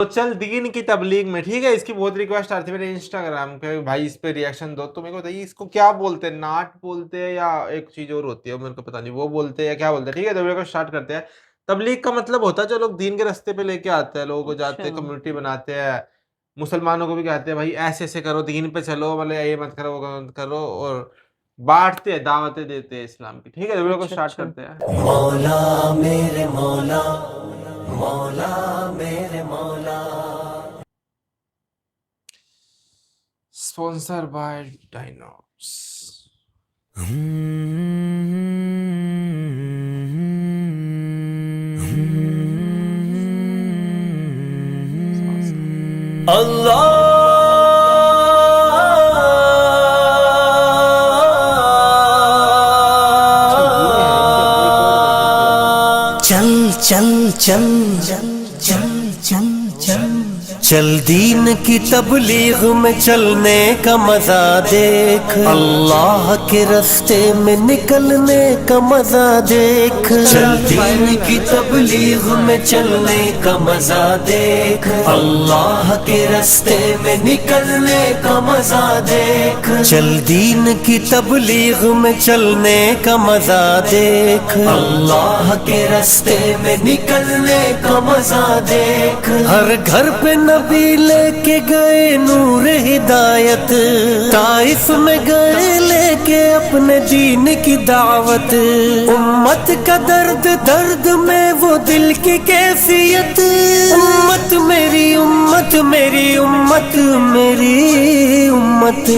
تو چل دین کی تبلیغ میں، ٹھیک ہے، اس کی بہت ریکویسٹ آتی ہے میرے انسٹاگرام پہ، بھائی اس پہ ریئیکشن دو، تو میرے کو بتائیے اس کو کیا بولتے ہیں، ناٹ بولتے ہیں یا ایک چیز اور ہوتی ہے میرے کو پتہ نہیں، وہ بولتے ہیں یا کیا بولتے ہیں، ٹھیک ہے، تو میرے کو اسٹارٹ کرتے ہیں۔ تبلیغ کا مطلب ہوتا ہے جو لوگ دین کے راستے پہ لے کے آتے ہیں، لوگوں کو جاتے ہیں، کمیونٹی بناتے ہیں، مسلمانوں کو بھی کہتے ہیں بھائی ایسے ایسے کرو، دین پہ چلو، مطلب یہ مت کرو وہ مت کرو، اور بانٹتے ہیں، دعوتیں دیتے ہیں اسلام کی، ٹھیک ہے، تو میرے کو اسٹارٹ کرتے ہیں۔ مولا میرے مولا، مولا میرے مولا۔ Sponsor by Dinos. چل چل چل چل چل چل چل دین کی تبلیغ میں چلنے کا مزہ دیکھ، اللہ کے راستے میں نکلنے کا مزہ دیکھ، چل دین کی تبلیغ میں چلنے کا مزہ دیکھ، اللہ کے راستے میں نکلنے کا مزہ دیکھ، چل دین کی تبلیغ میں چلنے کا مزہ دیکھ، اللہ کے راستے میں نکلنے کا مزہ دیکھ، ہر گھر پہ نبی لے کے گئے نور ہدایت، طائف میں گئے لے کے اپنے دین کی دعوت، امت کا درد درد میں وہ دل کی کیفیت، امت میری امت میری امت میری امت،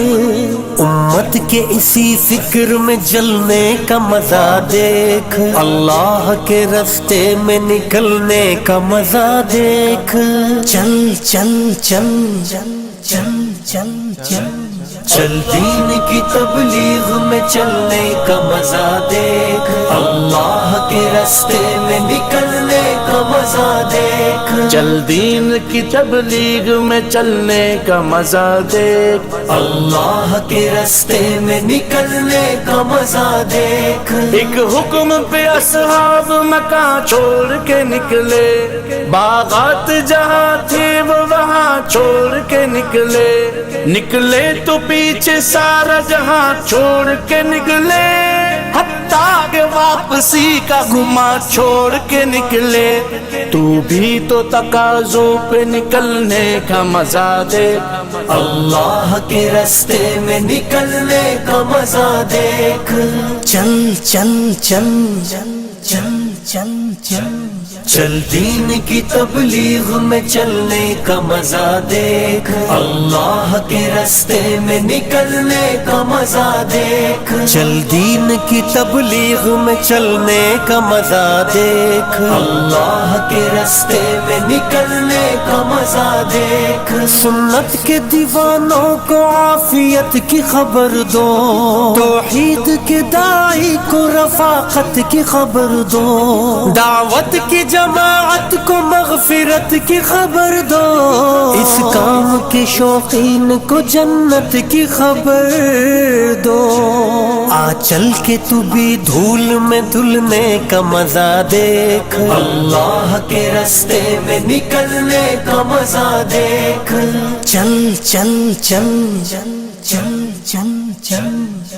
امت کے اسی فکر میں جلنے کا مزہ دیکھ، اللہ کے راستے میں نکلنے کا مزہ دیکھ، چل چل چل چل چل چل چل دین کی تبلیغ میں چلنے کا مزہ دیکھ، اللہ کے راستے میں نکلنے کا مزہ دیکھ، چل دین کی تبلیغ میں چلنے کا مزہ دیکھ، اللہ کے راستے میں نکلنے کا مزہ دیکھ، ایک حکم پہ اصحاب مکان چھوڑ کے نکلے، باغات جہاں تھے وہ وہاں چھوڑ کے نکلے، نکلے تو پیچھے سارا جہاں چھوڑ کے نکلے، حتیٰ کہ واپسی کا گما چھوڑ کے نکلے، تو بھی تو تقاضوں پہ نکلنے کا مزہ دے، اللہ کے راستے میں نکلنے کا مزہ دیکھ، چل چل چل چل چل چل چل دین کی تبلیغ میں چلنے کا مزہ دیکھ، اللہ کے راستے میں نکلنے کا مزہ دیکھ، چل دین کی تبلیغ میں چلنے کا مزہ دیکھ، اللہ کے راستے میں نکلنے کا مزہ دیکھ، سنت کے دیوانوں کو عافیت کی خبر دو، توحید کے داعی کو رفاقت کی خبر دو، دعوت کی جماعت کو مغفرت کی خبر دو، اس کام کے شوقین کو جنت کی خبر دو، آ چل کے تو بھی دھول میں دھلنے کا مزہ دیکھ، اللہ کے راستے میں نکلنے کا مزہ دیکھ، چل چل چل چل چل چل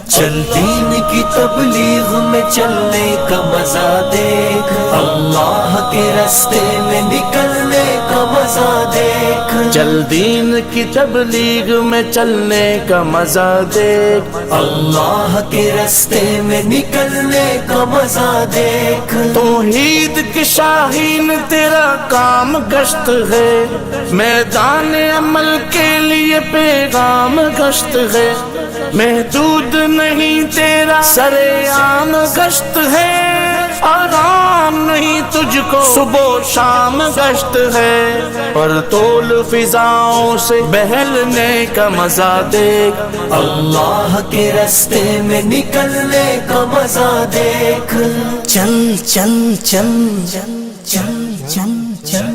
چل دین کی تبلیغ میں چلنے کا مزہ دیکھ، اللہ کے راستے میں نکلنے کا مزہ دیکھ، چل دین کی تبلیغ میں چلنے کا مزہ دیکھ، اللہ کے راستے میں نکلنے کا مزہ دیکھ، توحید کے شاہین تیرا کام گشت ہے، میدان عمل کے لیے پیغام گشت ہے، محدود نہیں تیرا سرے عام گشت ہے، آرام نہیں تجھ کو صبح و شام گشت ہے، پر طول فضاؤں سے بہلنے کا مزہ دیکھ، اللہ کے راستے میں نکلنے کا مزہ دیکھ، چل چل چل چل چل چل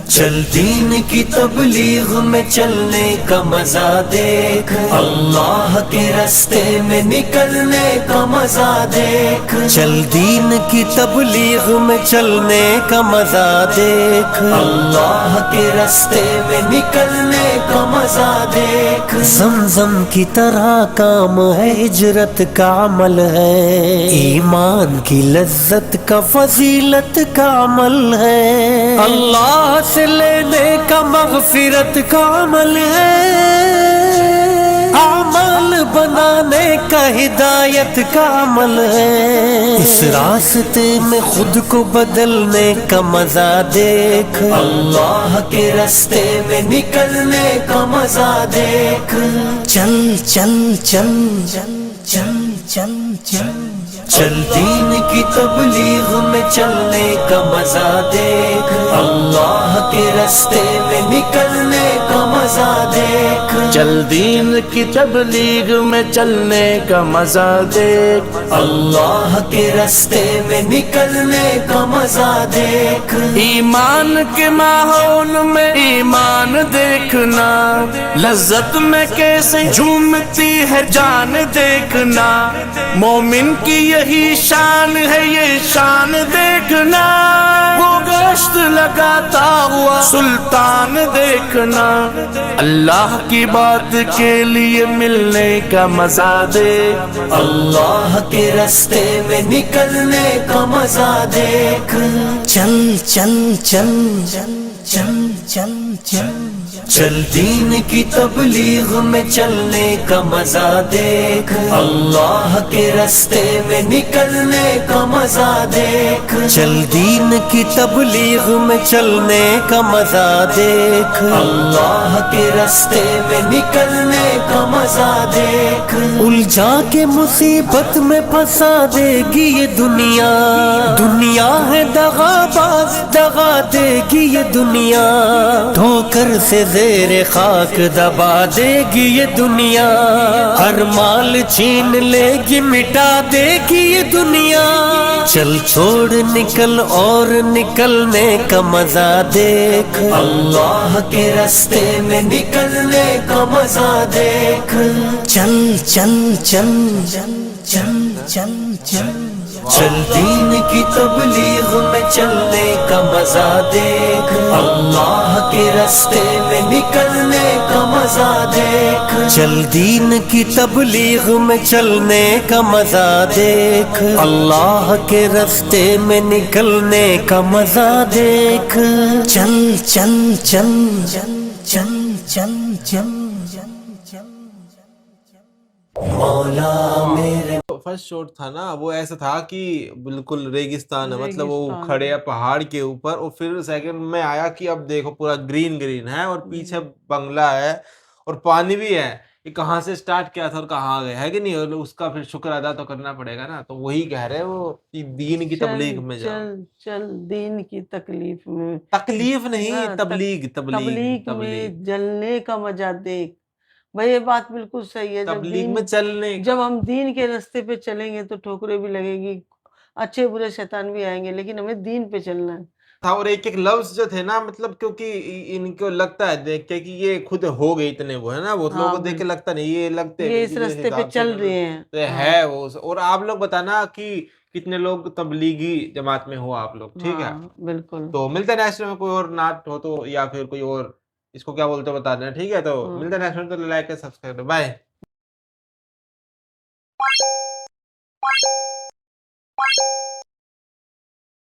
چل دین کی تبلیغ میں چلنے کا مزہ دیکھ، اللہ کے راستے میں نکلنے کا مزہ دیکھ، چل دین کی تبلیغ میں چلنے کا مزہ دیکھ، اللہ کے راستے میں نکلنے کا مزہ دیکھ، زمزم کی طرح کام ہے، ہجرت کا عمل ہے، ایمان کی لذت کا فضیلت کا عمل ہے، اللہ سے لینے کا مغفرت کا عمل ہے، عمل بنانے کا ہدایت کا عمل ہے، اس راستے میں خود کو بدلنے کا مزہ دیکھ، اللہ کے راستے میں نکلنے کا مزہ دیکھ، چل چل چل چل چل چل چل دین کی تبلیغ میں چلنے کا مزہ دیکھ، اللہ کے راستے میں نکلنے کا مزہ دیکھ، چل دین کی تبلیغ میں چلنے کا مزہ دیکھ، اللہ کے راستے میں نکلنے کا مزہ دیکھ، ایمان کے ماحول میں ایمان دیکھنا، لذت میں کیسے جھومتی ہے جان دیکھنا، مومن کی یہی شان ہے یہ شان دیکھنا، وہ گشت لگاتا ہوا سلطان دیکھنا، اللہ کی بات کے لیے ملنے کا مزہ دیکھ، اللہ کے راستے میں نکلنے کا مزہ دیکھ، چل چل چل چل چل چل چل دین کی تبلیغ میں چلنے کا مزہ دیکھ، اللہ کے راستے میں نکلنے کا مزہ دیکھ، چل دین کی تبلیغ میں چلنے کا مزہ دیکھ، اللہ کے راستے میں نکلنے کا مزہ دیکھ، الجھا کے مصیبت میں پھنسا دے گی یہ دنیا، دنیا ہے دغا باز دغا دے گی یہ دنیا، ٹھوکر سے زیر خاک دبا دے گی یہ دنیا، ہر مال چھین لے گی مٹا دے گی یہ دنیا، چل چھوڑ نکل اور نکلنے کا مزہ دیکھ، اللہ کے راستے میں نکلنے کا مزہ دیکھ، چل چل چل چل چل چل چل دین کی تبلیغ میں چلنے کا مزہ دیکھ، اللہ کے راستے میں نکلنے کا مزہ دیکھ، چل دین کی تبلیغ میں چلنے کا مزہ دیکھ، اللہ کے راستے میں نکلنے کا مزہ دیکھ، چل چل چل چل چل چل مولا میرے فرسٹ شاٹ تھا نا وہ ایسا تھا کہ بالکل ریگستان ہے، مطلب وہ کھڑے ہیں پہاڑ کے اوپر، اور پھر سیکنڈ میں آیا کہ اب دیکھو پورا گرین گرین ہے اور پیچھے بنگلہ ہے اور پانی بھی ہے، یہ کہاں سے سٹارٹ کیا تھا اور کہاں گئے ہے کہ نہیں، اور اس کا پھر شکر ادا تو کرنا پڑے گا نا، تو وہی کہہ رہے وہ کہ دین کی تبلیغ میں جاؤ، چل دین کی تکلیف میں تکلیف نہیں تبلیغ تبلیغ میں جلنے کا مزہ دیکھ، بھائی یہ بات بالکل صحیح ہے، تبلیغ میں چلنے جب ہم دین کے راستے پہ چلیں گے تو ٹھوکریں بھی لگے گی، اچھے برے شیطان بھی آئیں گے، لیکن ہمیں دین پہ چلنا ہے تھا، اور ایک ایک لفظ جو تھے نا، مطلب کیونکہ ان کو لگتا ہے دیکھ کے کہ یہ خود ہو گئے اتنے وہ ہے نا، وہ لوگوں کو دیکھ کے لگتا نہیں، یہ لگتے یہ اس راستے پہ چل رہے ہیں تو ہے وہ، اور آپ لوگ بتانا کہ کتنے لوگ تبلیغی جماعت میں ہو آپ لوگ، ٹھیک ہے، بالکل، تو ملتے ہیں نیکسٹ میں، کوئی اور نعت ہو تو یا پھر کوئی اور اس کو کیا بولتے ہو بتا دینا، ٹھیک ہے، تو ملتے ہیں نیکسٹ میں، تو لائک سبسکرائب، بائے.